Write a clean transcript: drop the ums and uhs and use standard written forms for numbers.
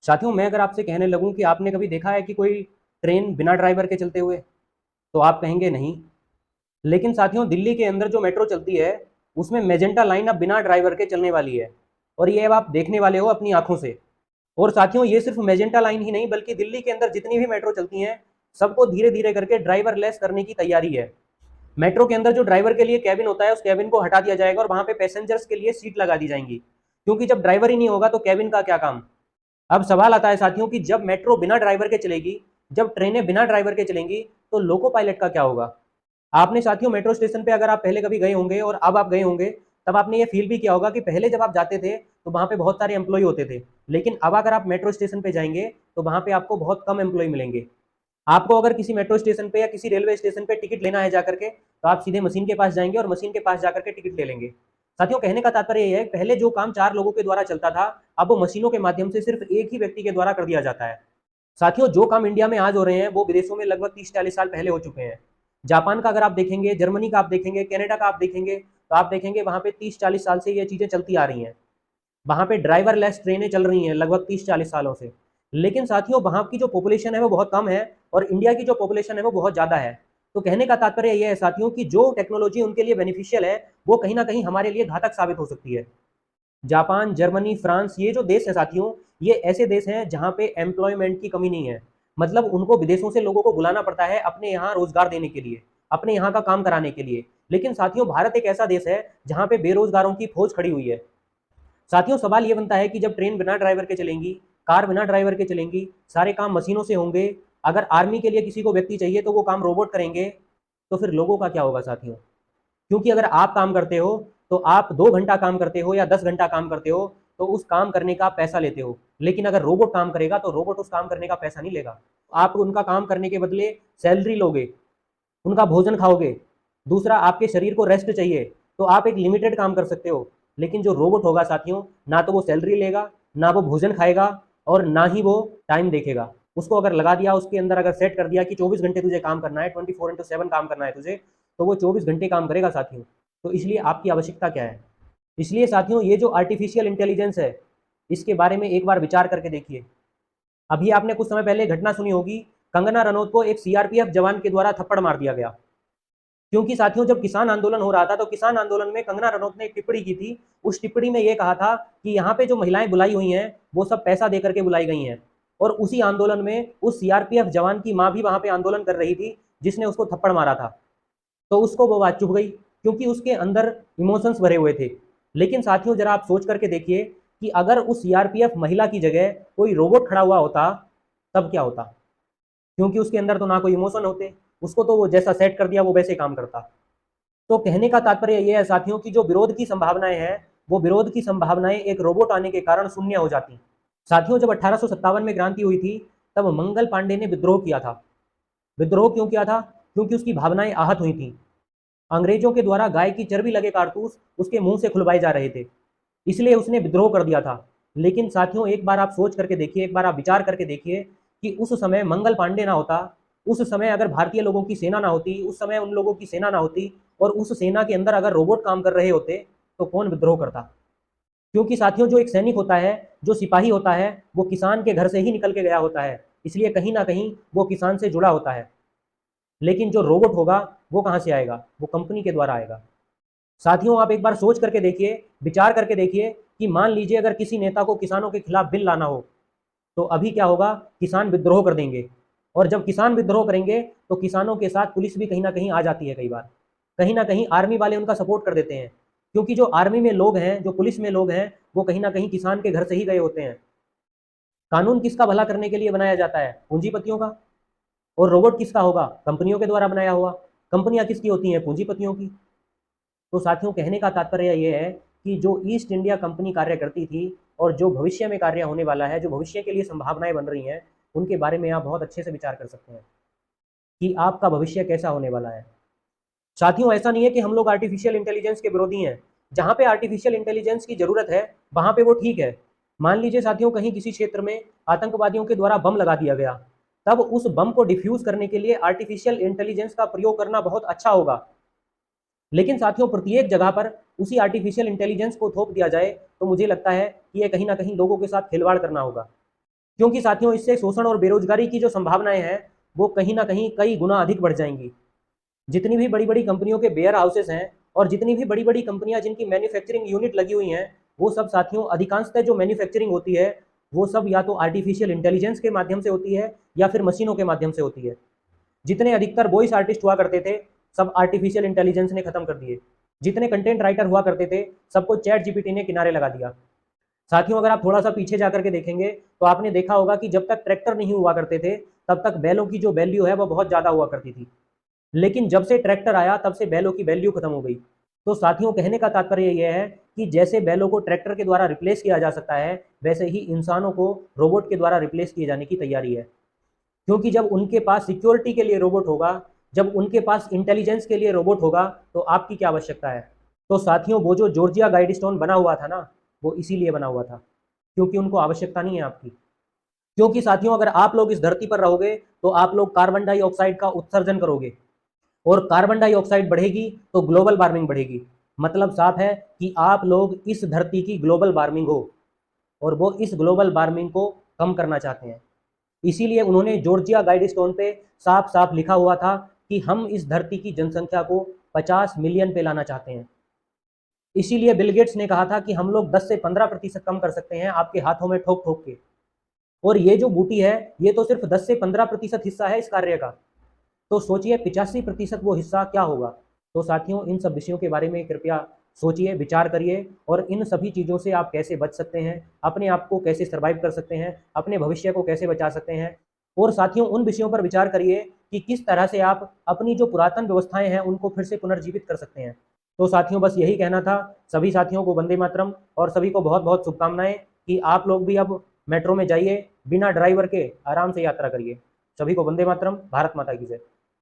साथियों, मैं अगर आपसे कहने लगूं कि आपने कभी देखा है कि कोई ट्रेन बिना ड्राइवर के चलते हुए, तो आप कहेंगे नहीं। लेकिन साथियों, दिल्ली के अंदर जो मेट्रो चलती है, उसमें मेजेंटा लाइन अब बिना ड्राइवर के चलने वाली है। और ये अब आप देखने वाले हो अपनी आंखों से। और साथियों, ये सिर्फ मेजेंटा लाइन ही नहीं, बल्कि दिल्ली के अंदर जितनी भी मेट्रो चलती हैं, सबको धीरे धीरे करके ड्राइवर लेस करने की तैयारी है। मेट्रो के अंदर जो ड्राइवर के लिए कैबिन होता है, उस कैबिन को हटा दिया जाएगा और वहां पे पैसेंजर्स के लिए सीट लगा दी जाएंगी, क्योंकि जब ड्राइवर ही नहीं होगा तो कैबिन का क्या काम। अब सवाल आता है साथियों कि जब मेट्रो बिना ड्राइवर के चलेगी, जब ट्रेनें बिना ड्राइवर के चलेंगी, तो लोको पायलट का क्या होगा। आपने साथियों मेट्रो स्टेशन पे अगर आप पहले कभी गए होंगे और अब आप गए होंगे, तब आपने ये फील भी किया होगा कि पहले जब आप जाते थे तो वहां पे बहुत सारे एम्प्लॉय होते थे, लेकिन अब अगर आप मेट्रो स्टेशन पे जाएंगे तो वहां पे आपको बहुत कम एम्प्लॉय मिलेंगे। आपको अगर किसी मेट्रो स्टेशन पे या किसी रेलवे स्टेशन पे टिकट लेना है जाकर के, तो आप सीधे मशीन के पास जाएंगे और मशीन के पास जाकर के टिकट ले लेंगे। साथियों, कहने का तात्पर्य यह है कि पहले जो काम 4 लोगों के द्वारा चलता था, अब वो मशीनों के माध्यम से सिर्फ एक ही व्यक्ति के द्वारा कर दिया जाता है। साथियों, जो काम इंडिया में आज हो रहे हैं, वो विदेशों में लगभग 30-40 साल पहले हो चुके हैं। जापान का अगर आप देखेंगे, जर्मनी का आप देखेंगे, कनाडा का आप देखेंगे, तो आप देखेंगे वहां पे 30-40 साल से ये चीजें चलती आ रही हैं। वहां पे ड्राइवर लेस ट्रेनें चल रही हैं लगभग 30-40 सालों से। लेकिन साथियों, वहां की जो पॉपुलेशन है वो बहुत कम है, और इंडिया की जो पॉपुलेशन है वो बहुत ज्यादा है। तो कहने का तात्पर्य यह है साथियों कि जो टेक्नोलॉजी उनके लिए बेनिफिशियल है, वो कहीं ना कहीं हमारे लिए घातक साबित हो सकती है। जापान, जर्मनी, फ्रांस, ये जो देश है साथियों, ये ऐसे देश हैं जहां पे एम्प्लॉयमेंट की कमी नहीं है। मतलब उनको विदेशों से लोगों को बुलाना पड़ता है अपने यहाँ रोजगार देने के लिए, अपने यहाँ का काम कराने के लिए। लेकिन साथियों, भारत एक ऐसा देश है जहां पे बेरोजगारों की फौज खड़ी हुई है। साथियों, सवाल ये बनता है कि जब ट्रेन बिना ड्राइवर के चलेंगी, कार बिना ड्राइवर के चलेंगी, सारे काम मशीनों से होंगे, अगर आर्मी के लिए किसी को व्यक्ति चाहिए तो वो काम रोबोट करेंगे, तो फिर लोगों का क्या होगा साथियों। क्योंकि अगर आप काम करते हो, तो आप 2 घंटा काम करते हो या 10 घंटा काम करते हो, तो उस काम करने का पैसा लेते हो। लेकिन अगर रोबोट काम करेगा तो रोबोट उस काम करने का पैसा नहीं लेगा। आप उनका काम करने के बदले सैलरी लोगे, उनका भोजन खाओगे। दूसरा, आपके शरीर को रेस्ट चाहिए, तो आप एक लिमिटेड काम कर सकते हो। लेकिन जो रोबोट होगा साथियों, ना तो वो सैलरी लेगा, ना वो भोजन खाएगा, और ना ही वो टाइम देखेगा। उसको अगर लगा दिया, उसके अंदर अगर सेट कर दिया कि 24 घंटे तुझे काम करना है, 24x7 काम करना है तुझे, तो वो 24 घंटे काम करेगा साथियों। तो इसलिए आपकी आवश्यकता क्या है। इसलिए साथियों, ये जो आर्टिफिशियल इंटेलिजेंस है, इसके बारे में एक बार विचार करके देखिए। अभी आपने कुछ समय पहले घटना सुनी होगी, कंगना रनौत को एक सीआरपीएफ जवान के द्वारा थप्पड़ मार दिया गया। क्योंकि साथियों, जब किसान आंदोलन हो रहा था, तो किसान आंदोलन में कंगना रनौत ने एक टिप्पणी की थी। उस टिप्पणी में यह कहा था कि यहाँ पे जो महिलाएं बुलाई हुई हैं, वो सब पैसा देकर के बुलाई गई हैं। और उसी आंदोलन में उस सीआरपीएफ जवान की मां भी वहां पे आंदोलन कर रही थी, जिसने उसको थप्पड़ मारा था। तो उसको वो बात चुभ गई, क्योंकि उसके अंदर इमोशंस भरे हुए थे। लेकिन साथियों, जरा आप सोच करके देखिए कि अगर उस सीआरपीएफ महिला की जगह कोई रोबोट खड़ा हुआ होता, तब क्या होता। क्योंकि उसके अंदर तो ना कोई इमोशन होते, उसको तो वो जैसा सेट कर दिया वो वैसे काम करता। तो कहने का तात्पर्य यह है साथियों कि जो विरोध की संभावनाएं हैं, वो विरोध की संभावनाएं एक रोबोट आने के कारण शून्य हो जाती। साथियों, जब 1857 में क्रांति हुई थी, तब मंगल पांडे ने विद्रोह किया था। विद्रोह क्यों किया था? क्योंकि उसकी भावनाएं आहत हुई थी। अंग्रेजों के द्वारा गाय की चर्बी लगे कारतूस उसके मुंह से खुलवाए जा रहे थे, इसलिए उसने विद्रोह कर दिया था। लेकिन साथियों, एक बार आप सोच करके देखिए, एक बार आप विचार करके देखिए कि उस समय मंगल पांडे ना होता, उस समय अगर भारतीय लोगों की सेना ना होती, उस समय उन लोगों की सेना ना होती, और उस सेना के अंदर अगर रोबोट काम कर रहे होते, तो कौन विद्रोह करता। क्योंकि साथियों, जो एक सैनिक होता है, जो सिपाही होता है, वो किसान के घर से ही निकल के गया होता है, इसलिए कहीं ना कहीं वो किसान से जुड़ा होता है। लेकिन जो रोबोट होगा, वो कहाँ से आएगा? वो कंपनी के द्वारा आएगा। साथियों, आप एक बार सोच करके देखिए, विचार करके देखिए कि मान लीजिए अगर किसी नेता को किसानों के खिलाफ बिल लाना हो, तो अभी क्या होगा? किसान विद्रोह कर देंगे। और जब किसान विद्रोह करेंगे, तो किसानों के साथ पुलिस भी कहीं ना कहीं आ जाती है। कई बार कहीं ना कहीं आर्मी वाले उनका सपोर्ट कर देते हैं, क्योंकि जो आर्मी में लोग हैं, जो पुलिस में लोग हैं, वो कहीं ना कहीं किसान के घर से ही गए होते हैं। कानून किसका भला करने के लिए बनाया जाता है? पूंजीपतियों का। और रोबोट किसका होगा? कंपनियों के द्वारा बनाया हुआ। कंपनियां किसकी होती हैं? पूंजीपतियों की। तो साथियों, कहने का तात्पर्य यह है कि जो ईस्ट इंडिया कंपनी कार्य करती थी, और जो भविष्य में कार्य होने वाला है, जो भविष्य के लिए संभावनाएं बन रही हैं, उनके बारे में आप बहुत अच्छे से विचार कर सकते हैं कि आपका भविष्य कैसा होने वाला है। साथियों, ऐसा नहीं है कि हम लोग आर्टिफिशियल इंटेलिजेंस के विरोधी हैं। जहां पे आर्टिफिशियल इंटेलिजेंस की जरूरत है, वहां पे वो ठीक है। मान लीजिए साथियों, कहीं किसी क्षेत्र में आतंकवादियों के द्वारा बम लगा दिया गया, तब उस बम को डिफ्यूज करने के लिए आर्टिफिशियल इंटेलिजेंस का प्रयोग करना बहुत अच्छा होगा। लेकिन साथियों, प्रत्येक जगह पर उसी आर्टिफिशियल इंटेलिजेंस को थोप दिया जाए, तो मुझे लगता है कि ये कहीं ना कहीं लोगों के साथ खिलवाड़ करना होगा। क्योंकि साथियों इससे शोषण और बेरोजगारी की जो संभावनाएं हैं वो कहीं ना कहीं कई गुना अधिक बढ़ जाएंगी। जितनी भी बड़ी बड़ी कंपनियों के वेयर हाउसेस हैं और जितनी भी बड़ी बड़ी कंपनियां जिनकी मैन्युफैक्चरिंग यूनिट लगी हुई हैं, वो सब साथियों अधिकांशतः जो मैन्युफैक्चरिंग होती है वो सब या तो आर्टिफिशियल इंटेलिजेंस के माध्यम से होती है या फिर मशीनों के माध्यम से होती है। जितने अधिकतर वॉइस आर्टिस्ट हुआ करते थे सब आर्टिफिशियल इंटेलिजेंस ने खत्म कर दिए। जितने कंटेंट राइटर हुआ करते थे सबको चैट जीपीटी ने किनारे लगा दिया। साथियों अगर आप थोड़ा सा पीछे जाकर के देखेंगे तो आपने देखा होगा कि जब तक ट्रैक्टर नहीं हुआ करते थे तब तक बैलों की जो वैल्यू है वो बहुत ज़्यादा हुआ करती थी। लेकिन जब से ट्रैक्टर आया तब से बैलों की वैल्यू खत्म हो गई। तो साथियों कहने का तात्पर्य यह है कि जैसे बैलों को ट्रैक्टर के द्वारा रिप्लेस किया जा सकता है वैसे ही इंसानों को रोबोट के द्वारा रिप्लेस किए जाने की तैयारी है। क्योंकि जब उनके पास सिक्योरिटी के लिए रोबोट होगा, जब उनके पास इंटेलिजेंस के लिए रोबोट होगा तो आपकी क्या आवश्यकता है। तो साथियों वो जो जॉर्जिया गाइडस्टोन बना हुआ था ना वो इसीलिए बना हुआ था क्योंकि उनको आवश्यकता नहीं है आपकी। क्योंकि साथियों अगर आप लोग इस धरती पर रहोगे तो आप लोग कार्बन डाइऑक्साइड का उत्सर्जन करोगे और कार्बन डाइऑक्साइड बढ़ेगी तो ग्लोबल वार्मिंग बढ़ेगी। मतलब साफ है कि आप लोग इस धरती की ग्लोबल वार्मिंग हो और वो इस ग्लोबल वार्मिंग को कम करना चाहते हैं। इसीलिए उन्होंने जॉर्जिया गाइडस्टोन पे साफ साफ लिखा हुआ था कि हम इस धरती की जनसंख्या को 50 मिलियन पे लाना चाहते हैं। इसीलिए बिल गेट्स ने कहा था कि हम लोग 10 से 15% कम कर सकते हैं आपके हाथों में ठोक ठोक के। और ये जो बूटी है ये तो सिर्फ 10 से 15% हिस्सा है इस कार्य का। तो सोचिए 85% वो हिस्सा क्या होगा। तो साथियों इन सब विषयों के बारे में कृपया सोचिए, विचार करिए और इन सभी चीज़ों से आप कैसे बच सकते हैं, अपने आप को कैसे सर्वाइव कर सकते हैं, अपने भविष्य को कैसे बचा सकते हैं। और साथियों उन विषयों पर विचार करिए कि किस तरह से आप अपनी जो पुरातन व्यवस्थाएं हैं उनको फिर से पुनर्जीवित कर सकते हैं। तो साथियों बस यही कहना था। सभी साथियों को वंदे मातरम और सभी को बहुत बहुत शुभकामनाएं कि आप लोग भी अब मेट्रो में जाइए, बिना ड्राइवर के आराम से यात्रा करिए। सभी को वंदे मातरम। भारत माता की जय।